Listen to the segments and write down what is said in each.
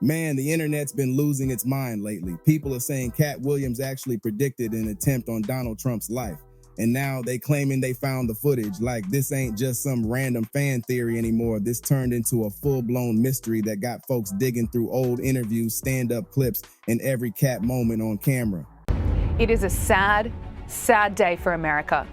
Man, the internet's been losing its mind lately. People are saying Katt Williams actually predicted an attempt on Donald Trump's life. And now they claiming they found the footage. Like, this ain't just some random fan theory anymore. This turned into a full-blown mystery that got folks digging through old interviews, stand-up clips, and every Katt moment on camera. It is a sad, sad day for America.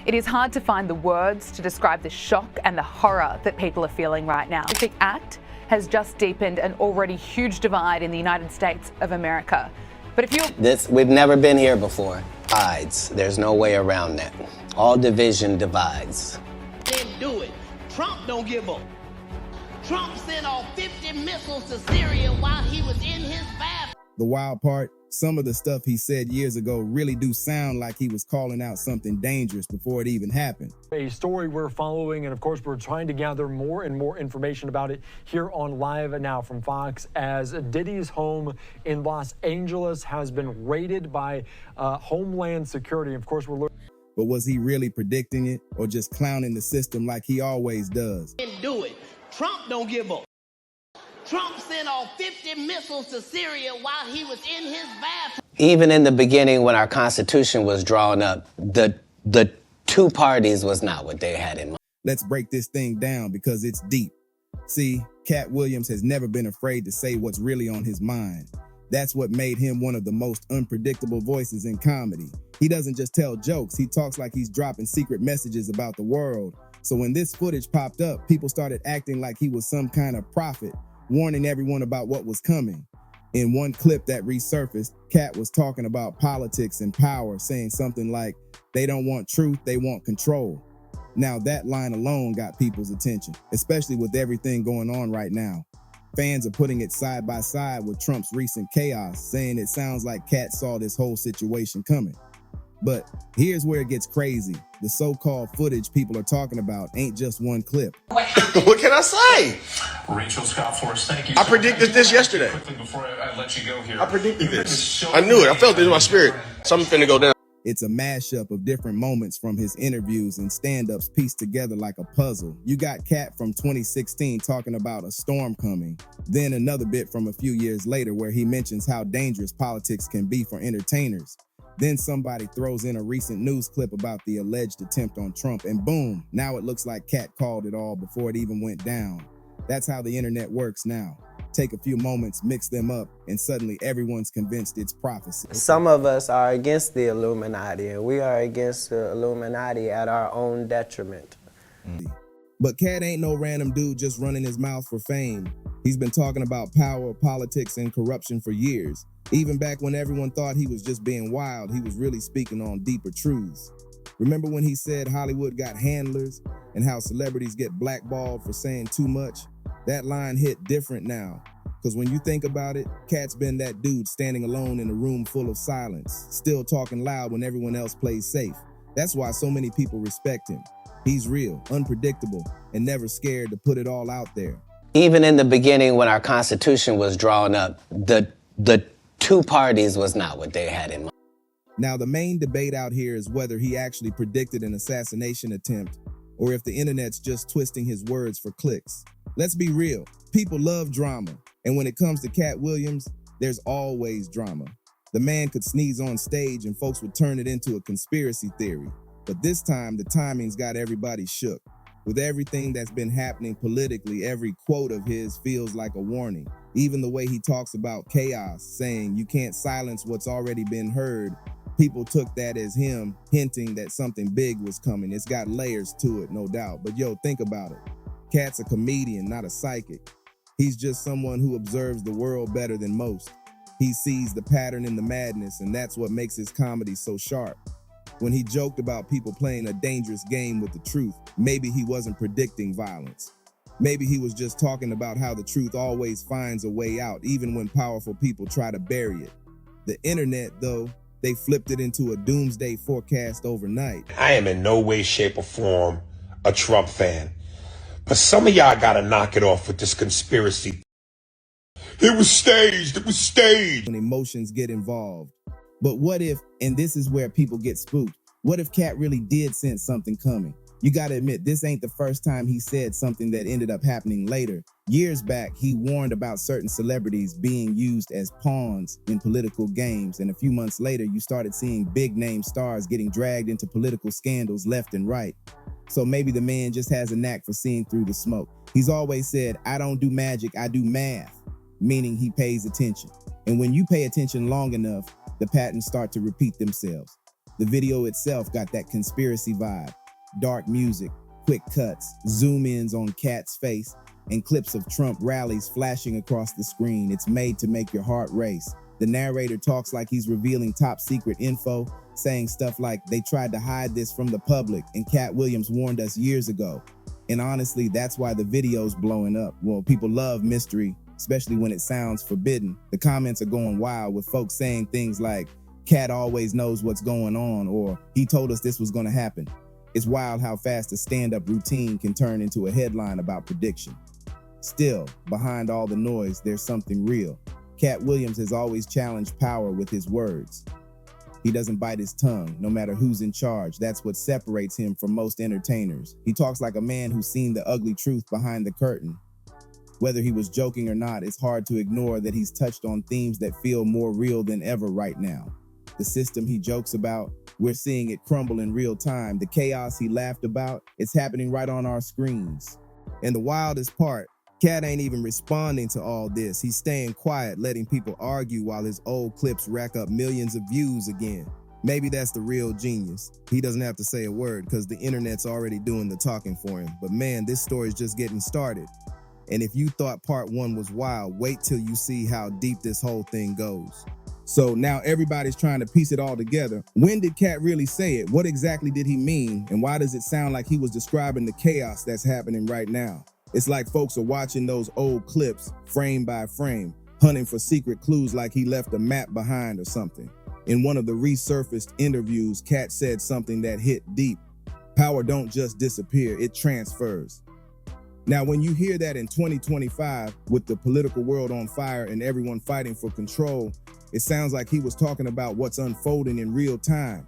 It is hard to find the words to describe the shock and the horror that people are feeling right now. The act has just deepened an already huge divide in the United States of America. But if you... We've never been here before. Divides. There's no way around that. All division divides. Didn't do it. Trump don't give up. Trump sent off 50 missiles to Syria while he was in his bathroom. The wild part, some of the stuff he said years ago really do sound like he was calling out something dangerous before it even happened. A story we're following, and of course we're trying to gather more and more information about it here on Live Now from Fox, as Diddy's home in Los Angeles has been raided by Homeland Security. Of course, we're But was he really predicting it or just clowning the system like he always does? Didn't do it. Trump don't give up. Trump sent off 50 missiles to Syria while he was in his bathroom. Even in the beginning, when our Constitution was drawn up, the two parties was not what they had in mind. Let's break this thing down because it's deep. See, Katt Williams has never been afraid to say what's really on his mind. That's what made him one of the most unpredictable voices in comedy. He doesn't just tell jokes, he talks like he's dropping secret messages about the world. So when this footage popped up, people started acting like he was some kind of prophet, warning everyone about what was coming. In one clip that resurfaced, Katt was talking about politics and power, saying something like, they don't want truth, they want control. Now that line alone got people's attention, especially with everything going on right now. Fans are putting it side by side with Trump's recent chaos, saying it sounds like Katt saw this whole situation coming. But here's where it gets crazy. The so-called footage people are talking about ain't just one clip. What can I say? Rachel Scott Forrest, thank you. I predicted this yesterday. Quickly before I let you go here. I predicted this. I knew it. I felt it in my spirit. Something finna go down. It's a mashup of different moments from his interviews and stand-ups pieced together like a puzzle. You got Katt from 2016 talking about a storm coming, then another bit from a few years later where he mentions how dangerous politics can be for entertainers. Then somebody throws in a recent news clip about the alleged attempt on Trump, and boom, now it looks like Katt called it all before it even went down. That's how the internet works now. Take a few moments, mix them up, and suddenly everyone's convinced it's prophecy. Some of us are against the Illuminati, and we are against the Illuminati at our own detriment. But Katt ain't no random dude just running his mouth for fame. He's been talking about power, politics, and corruption for years. Even back when everyone thought he was just being wild, he was really speaking on deeper truths. Remember when he said Hollywood got handlers and how celebrities get blackballed for saying too much? That line hit different now, because when you think about it, Katt's been that dude standing alone in a room full of silence, still talking loud when everyone else plays safe. That's why so many people respect him. He's real, unpredictable, and never scared to put it all out there. Even in the beginning, when our Constitution was drawn up, the two parties was not what they had in mind. Now, the main debate out here is whether he actually predicted an assassination attempt or if the internet's just twisting his words for clicks. Let's be real, people love drama, and when it comes to Katt Williams, there's always drama. The man could sneeze on stage and folks would turn it into a conspiracy theory. But this time, the timing's got everybody shook. With everything that's been happening politically, every quote of his feels like a warning. Even the way he talks about chaos, saying you can't silence what's already been heard, people took that as him hinting that something big was coming. It's got layers to it, no doubt. But yo, think about it. Katt's a comedian, not a psychic. He's just someone who observes the world better than most. He sees the pattern in the madness, and that's what makes his comedy so sharp. When he joked about people playing a dangerous game with the truth, maybe he wasn't predicting violence. Maybe he was just talking about how the truth always finds a way out, even when powerful people try to bury it. The internet, though, they flipped it into a doomsday forecast overnight. I am in no way, shape, or form a Trump fan. But some of y'all gotta knock it off with this conspiracy. It was staged, it was staged. When emotions get involved. But what if, and this is where people get spooked, what if Katt really did sense something coming? You gotta admit, this ain't the first time he said something that ended up happening later. Years back, he warned about certain celebrities being used as pawns in political games, and a few months later, you started seeing big-name stars getting dragged into political scandals left and right. So maybe the man just has a knack for seeing through the smoke. He's always said, "I don't do magic, I do math," meaning he pays attention. And when you pay attention long enough, the patterns start to repeat themselves. The video itself got that conspiracy vibe. Dark music, quick cuts, zoom-ins on Katt's face, and clips of Trump rallies flashing across the screen. It's made to make your heart race. The narrator talks like he's revealing top secret info, saying stuff like, "They tried to hide this from the public, and Katt Williams warned us years ago." And honestly, that's why the video's blowing up. Well, people love mystery, especially when it sounds forbidden. The comments are going wild with folks saying things like, "Katt always knows what's going on," or "He told us this was gonna happen." It's wild how fast a stand-up routine can turn into a headline about prediction. Still, behind all the noise, there's something real. Katt Williams has always challenged power with his words. He doesn't bite his tongue, no matter who's in charge. That's what separates him from most entertainers. He talks like a man who's seen the ugly truth behind the curtain. Whether he was joking or not, it's hard to ignore that he's touched on themes that feel more real than ever right now. The system he jokes about, we're seeing it crumble in real time. The chaos he laughed about, it's happening right on our screens. And the wildest part, Katt ain't even responding to all this. He's staying quiet, letting people argue while his old clips rack up millions of views again. Maybe that's the real genius. He doesn't have to say a word because the internet's already doing the talking for him. But man, this story's just getting started. And if you thought part one was wild, wait till you see how deep this whole thing goes. So now everybody's trying to piece it all together. When did Katt really say it? What exactly did he mean? And why does it sound like he was describing the chaos that's happening right now? It's like folks are watching those old clips frame by frame, hunting for secret clues like he left a map behind or something. In one of the resurfaced interviews, Katt said something that hit deep. Power don't just disappear, it transfers. Now, when you hear that in 2025, with the political world on fire and everyone fighting for control, it sounds like he was talking about what's unfolding in real time.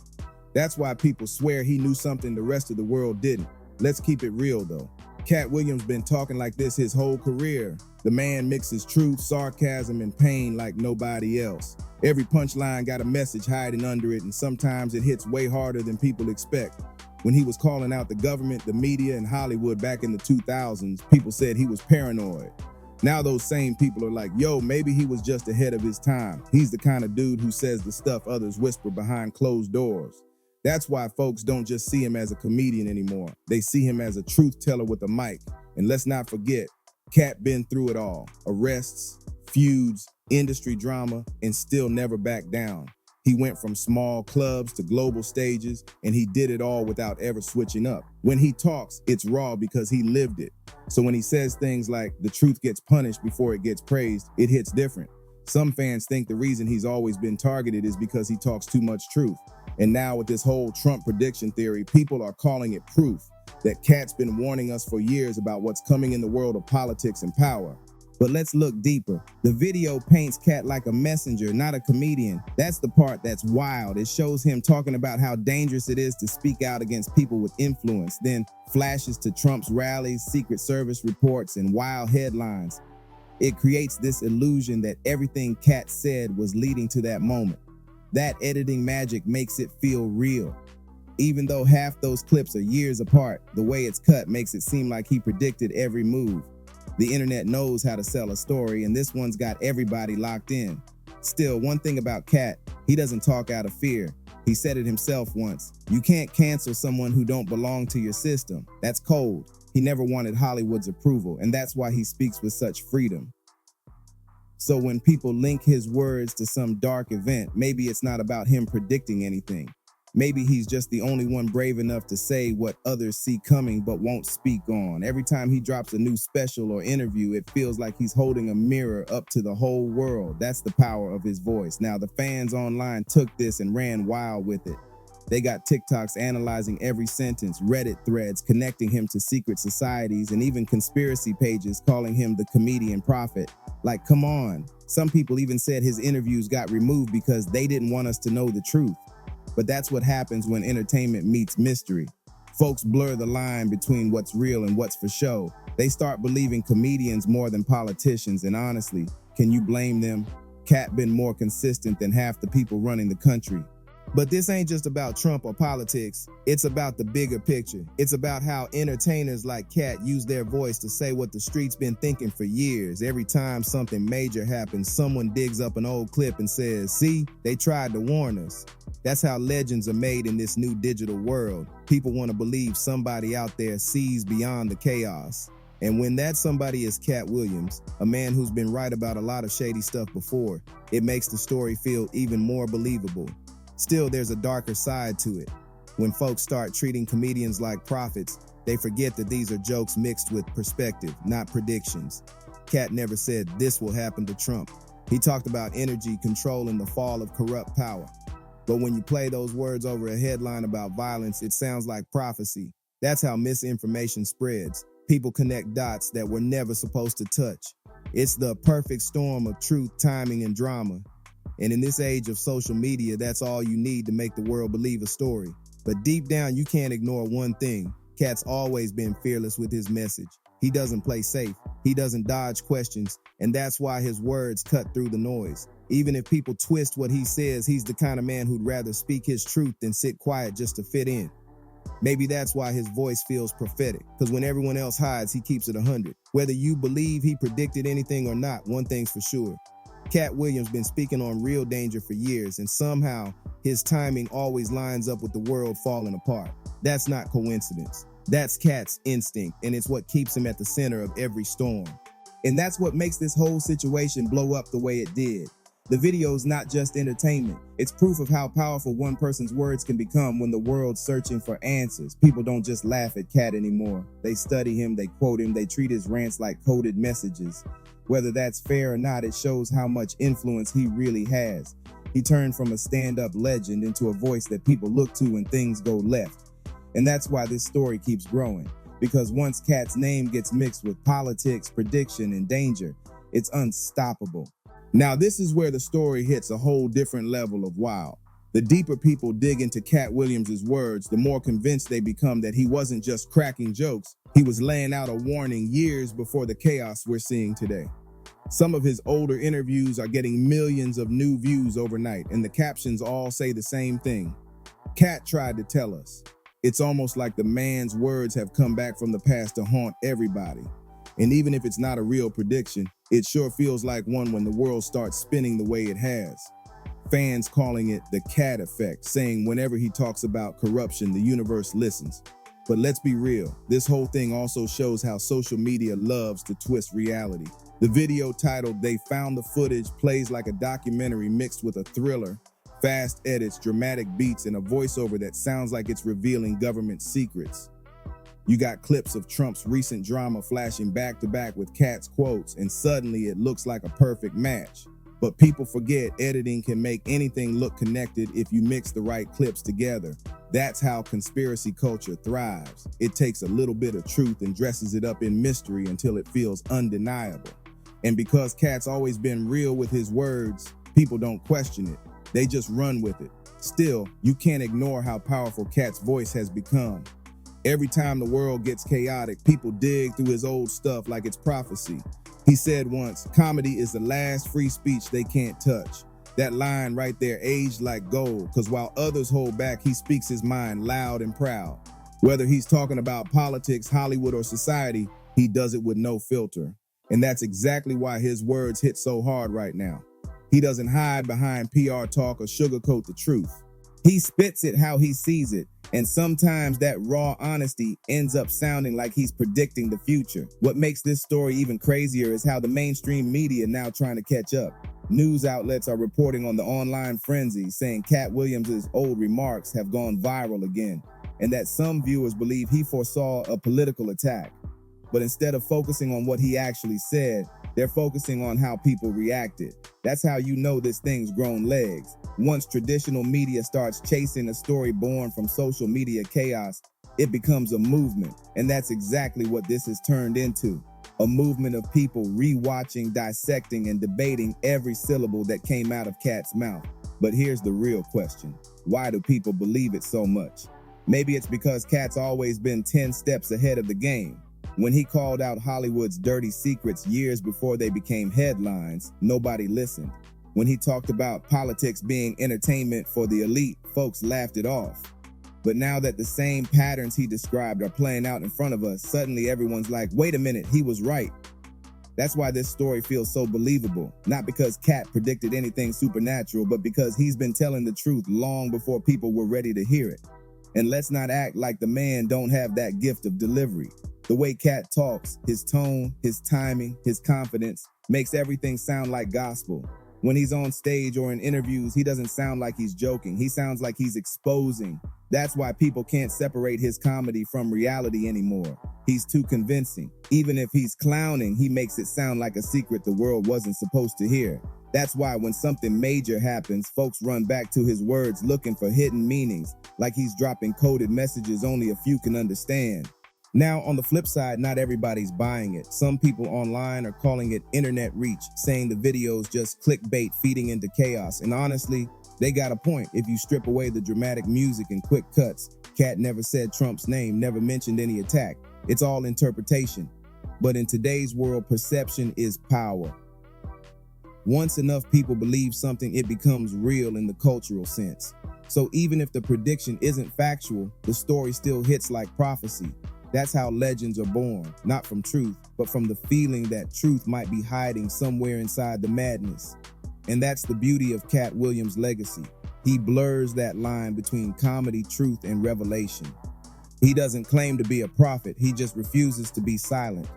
That's why people swear he knew something the rest of the world didn't. Let's keep it real though. Katt Williams been talking like this his whole career. The man mixes truth, sarcasm, and pain like nobody else. Every punchline got a message hiding under it, and sometimes it hits way harder than people expect. When he was calling out the government, the media, and Hollywood back in the 2000s, people said he was paranoid. Now those same people are like, yo, maybe he was just ahead of his time. He's the kind of dude who says the stuff others whisper behind closed doors. That's why folks don't just see him as a comedian anymore. They see him as a truth teller with a mic. And let's not forget, Katt been through it all. Arrests, feuds, industry drama, and still never backed down. He went from small clubs to global stages, and he did it all without ever switching up. When he talks, it's raw because he lived it. So when he says things like, the truth gets punished before it gets praised, it hits different. Some fans think the reason he's always been targeted is because he talks too much truth. And now with this whole Trump prediction theory, people are calling it proof that Katt's been warning us for years about what's coming in the world of politics and power. But let's look deeper. The video paints Katt like a messenger, not a comedian. That's the part that's wild. It shows him talking about how dangerous it is to speak out against people with influence, then flashes to Trump's rallies, Secret Service reports, and wild headlines. It creates this illusion that everything Katt said was leading to that moment. That editing magic makes it feel real. Even though half those clips are years apart, the way it's cut makes it seem like he predicted every move. The internet knows how to sell a story, and this one's got everybody locked in. Still, one thing about Katt, he doesn't talk out of fear. He said it himself once. You can't cancel someone who don't belong to your system. That's cold. He never wanted Hollywood's approval, and that's why he speaks with such freedom. So when people link his words to some dark event, maybe it's not about him predicting anything. Maybe he's just the only one brave enough to say what others see coming but won't speak on. Every time he drops a new special or interview, it feels like he's holding a mirror up to the whole world. That's the power of his voice. Now, the fans online took this and ran wild with it. They got TikToks analyzing every sentence, Reddit threads connecting him to secret societies, and even conspiracy pages calling him the comedian prophet. Like, come on. Some people even said his interviews got removed because they didn't want us to know the truth. But that's what happens when entertainment meets mystery. Folks blur the line between what's real and what's for show. They start believing comedians more than politicians, and honestly, can you blame them? Katt been more consistent than half the people running the country. But this ain't just about Trump or politics. It's about the bigger picture. It's about how entertainers like Katt use their voice to say what the street's been thinking for years. Every time something major happens, someone digs up an old clip and says, "See, they tried to warn us." That's how legends are made in this new digital world. People want to believe somebody out there sees beyond the chaos. And when that somebody is Katt Williams, a man who's been right about a lot of shady stuff before, it makes the story feel even more believable. Still, there's a darker side to it. When folks start treating comedians like prophets, they forget that these are jokes mixed with perspective, not predictions. Katt never said this will happen to Trump. He talked about energy, control, and the fall of corrupt power. But when you play those words over a headline about violence, it sounds like prophecy. That's how misinformation spreads. People connect dots that were never supposed to touch. It's the perfect storm of truth, timing, and drama. And in this age of social media, that's all you need to make the world believe a story. But deep down, you can't ignore one thing. Katt's always been fearless with his message. He doesn't play safe. He doesn't dodge questions. And that's why his words cut through the noise. Even if people twist what he says, he's the kind of man who'd rather speak his truth than sit quiet just to fit in. Maybe that's why his voice feels prophetic, because when everyone else hides, he keeps it 100. Whether you believe he predicted anything or not, one thing's for sure. Katt Williams been speaking on real danger for years, and somehow his timing always lines up with the world falling apart. That's not coincidence. That's Katt's instinct, and it's what keeps him at the center of every storm. And that's what makes this whole situation blow up the way it did. The video's not just entertainment. It's proof of how powerful one person's words can become when the world's searching for answers. People don't just laugh at Katt anymore. They study him, they quote him, they treat his rants like coded messages. Whether that's fair or not, it shows how much influence he really has. He turned from a stand-up legend into a voice that people look to when things go left. And that's why this story keeps growing. Because once Katt's name gets mixed with politics, prediction, and danger, it's unstoppable. Now, this is where the story hits a whole different level of wow. The deeper people dig into Katt Williams' words, the more convinced they become that he wasn't just cracking jokes, he was laying out a warning years before the chaos we're seeing today. Some of his older interviews are getting millions of new views overnight, and the captions all say the same thing. Katt tried to tell us. It's almost like the man's words have come back from the past to haunt everybody. And even if it's not a real prediction, it sure feels like one when the world starts spinning the way it has. Fans calling it the Katt effect, saying whenever he talks about corruption, the universe listens. But let's be real, this whole thing also shows how social media loves to twist reality. The video titled "They Found the Footage" plays like a documentary mixed with a thriller, fast edits, dramatic beats, and a voiceover that sounds like it's revealing government secrets. You got clips of Trump's recent drama flashing back to back with Katt's quotes, and suddenly it looks like a perfect match. But people forget editing can make anything look connected if you mix the right clips together. That's how conspiracy culture thrives. It takes a little bit of truth and dresses it up in mystery until it feels undeniable. And because Katt's always been real with his words, people don't question it. They just run with it. Still, you can't ignore how powerful Katt's voice has become. Every time the world gets chaotic, people dig through his old stuff like it's prophecy. He said once, "Comedy is the last free speech they can't touch." That line right there aged like gold, because while others hold back, he speaks his mind loud and proud. Whether he's talking about politics, Hollywood, or society, he does it with no filter. And that's exactly why his words hit so hard right now. He doesn't hide behind PR talk or sugarcoat the truth. He spits it how he sees it, and sometimes that raw honesty ends up sounding like he's predicting the future. What makes this story even crazier is how the mainstream media now trying to catch up. News outlets are reporting on the online frenzy, saying Katt Williams' old remarks have gone viral again, and that some viewers believe he foresaw a political attack. But instead of focusing on what he actually said, they're focusing on how people reacted. That's how you know this thing's grown legs. Once traditional media starts chasing a story born from social media chaos, it becomes a movement. And that's exactly what this has turned into. A movement of people rewatching, dissecting, and debating every syllable that came out of Katt's mouth. But here's the real question. Why do people believe it so much? Maybe it's because Katt's always been 10 steps ahead of the game. When he called out Hollywood's dirty secrets years before they became headlines, nobody listened. When he talked about politics being entertainment for the elite, folks laughed it off. But now that the same patterns he described are playing out in front of us, suddenly everyone's like, wait a minute, he was right. That's why this story feels so believable. Not because Katt predicted anything supernatural, but because he's been telling the truth long before people were ready to hear it. And let's not act like the man don't have that gift of delivery. The way Katt talks, his tone, his timing, his confidence, makes everything sound like gospel. When he's on stage or in interviews, he doesn't sound like he's joking. He sounds like he's exposing. That's why people can't separate his comedy from reality anymore. He's too convincing. Even if he's clowning, he makes it sound like a secret the world wasn't supposed to hear. That's why when something major happens, folks run back to his words looking for hidden meanings, like he's dropping coded messages only a few can understand. Now, on the flip side, not everybody's buying it. Some people online are calling it internet reach, saying the video's just clickbait feeding into chaos. And honestly, they got a point. If you strip away the dramatic music and quick cuts, Katt never said Trump's name, never mentioned any attack. It's all interpretation. But in today's world, perception is power. Once enough people believe something, it becomes real in the cultural sense. So even if the prediction isn't factual, the story still hits like prophecy. That's how legends are born, not from truth, but from the feeling that truth might be hiding somewhere inside the madness. And that's the beauty of Katt Williams' legacy. He blurs that line between comedy, truth, and revelation. He doesn't claim to be a prophet, he just refuses to be silent.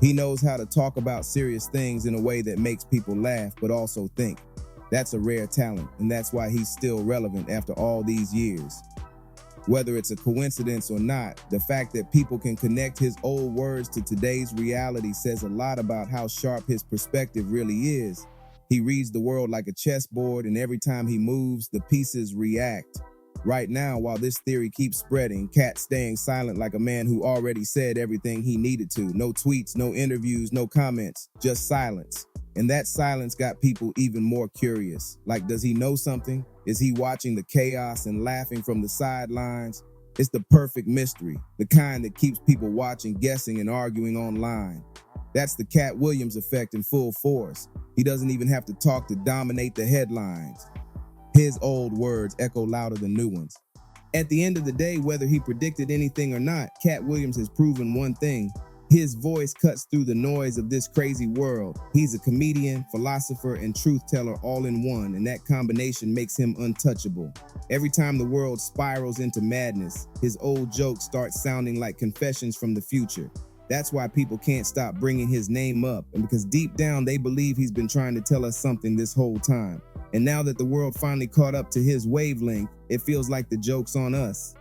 He knows how to talk about serious things in a way that makes people laugh, but also think. That's a rare talent, and that's why he's still relevant after all these years. Whether it's a coincidence or not, the fact that people can connect his old words to today's reality says a lot about how sharp his perspective really is. He reads the world like a chessboard, and every time he moves, the pieces react. Right now, while this theory keeps spreading, Katt's staying silent like a man who already said everything he needed to. No tweets, no interviews, no comments, just silence. And that silence got people even more curious. Like, does he know something? Is he watching the chaos and laughing from the sidelines? It's the perfect mystery, the kind that keeps people watching, guessing, and arguing online. That's the Katt Williams effect in full force. He doesn't even have to talk to dominate the headlines. His old words echo louder than new ones. At the end of the day, whether he predicted anything or not, Katt Williams has proven one thing. His voice cuts through the noise of this crazy world. He's a comedian, philosopher, and truth teller all in one, and that combination makes him untouchable. Every time the world spirals into madness, his old jokes start sounding like confessions from the future. That's why people can't stop bringing his name up, and because deep down they believe he's been trying to tell us something this whole time. And now that the world finally caught up to his wavelength, it feels like the joke's on us.